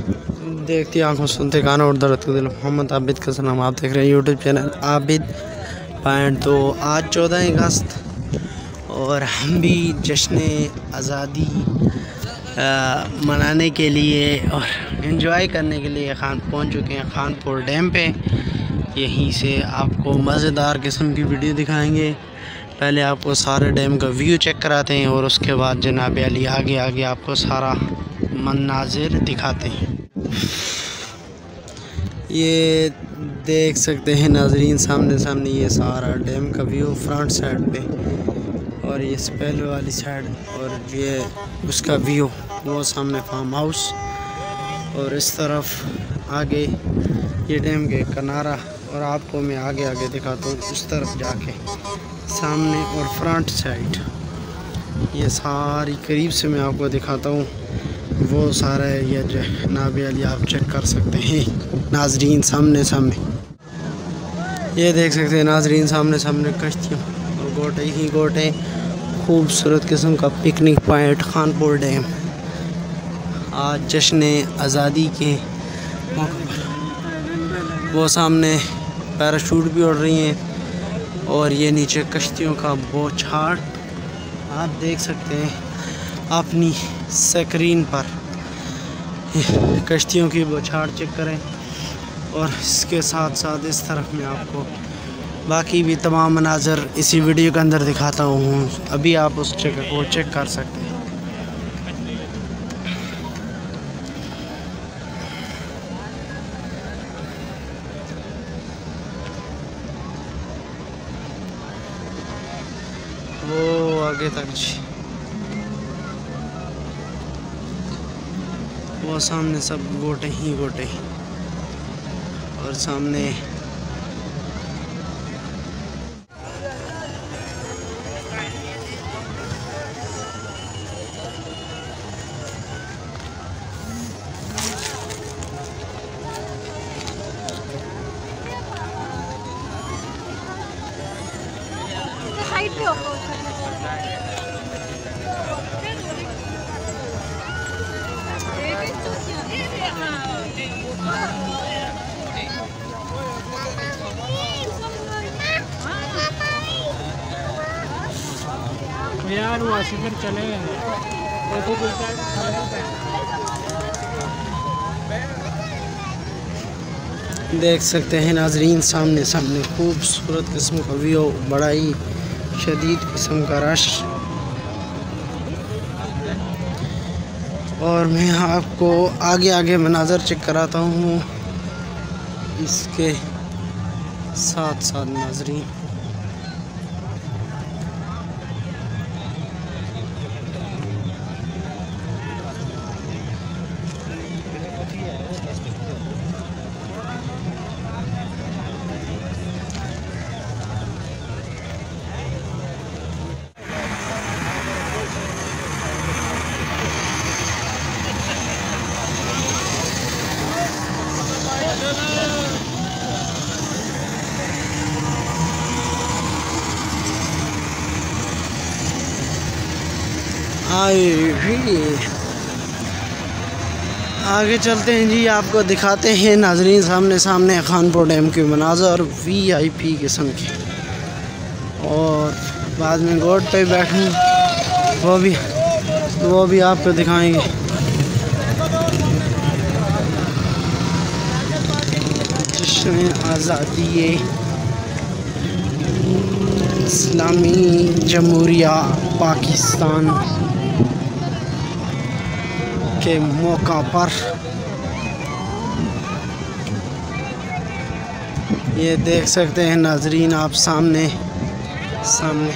देखती आंखों सुनते कानों और दर्द के दिल। मोहम्मद आबिद का सलाम। आप देख रहे हैं यूट्यूब चैनल आबिद पॉइंट। तो आज 14 अगस्त और हम भी जश्न आज़ादी मनाने के लिए और एंजॉय करने के लिए पहुंच चुके हैं खानपुर डैम पे। यहीं से आपको मज़ेदार किस्म की वीडियो दिखाएंगे। पहले आपको सारे डैम का व्यू चेक कराते हैं और उसके बाद जनाब अली आगे आगे आपको सारा मनाजिर दिखाते हैं। ये देख सकते हैं नाजरीन, सामने सामने ये सारा डैम का व्यू फ्रंट साइड पे, और ये पहले वाली साइड, और ये उसका व्यू वो सामने फार्म हाउस, और इस तरफ आगे ये डैम के किनारा। और आपको मैं आगे आगे दिखाता हूँ उस तरफ जाके सामने और फ्रंट साइड ये सारी करीब से मैं आपको दिखाता हूँ। वो सारा एरिया जो है नाबे अली आप चेक कर सकते हैं नाजरीन। सामने सामने ये देख सकते हैं नाजरीन, सामने सामने कश्तियाँ और गोटे ही गोटे। खूबसूरत किस्म का पिकनिक पॉइंट खानपुर डैम। आज जश्न आज़ादी के मौके पर वो सामने पैराशूट भी उड़ रही हैं और ये नीचे कश्तियों का बौछार आप देख सकते हैं अपनी स्क्रीन पर। कश्तियों की बौछार चेक करें, और इसके साथ साथ इस तरफ में आपको बाकी भी तमाम मनाज़र इसी वीडियो के अंदर दिखाता हूँ। अभी आप उस जगह को चेक कर सकते हैं। वो आगे तक जी, वो सामने सब गोटे ही गोटे, और सामने यार वहाँ से फिर चले गए। देख सकते हैं नाजरीन, सामने सामने खूबसूरत किस्म का व्यू, बड़ा ही शदीद किस्म का रश। और मैं आपको आगे आगे मनाज़र चेक कराता हूँ इसके साथ साथ नाजरीन। आगे चलते हैं जी, आपको दिखाते हैं नाजरीन सामने सामने खानपुर डैम के मनाज़र VIP किस्म के। और बाद में गोट पे बैठूं वो भी आपको दिखाएंगे। जश्न आज़ादी इस्लामी जमहूरिया पाकिस्तान के मौका पर ये देख सकते हैं नाजरीन आप सामने सामने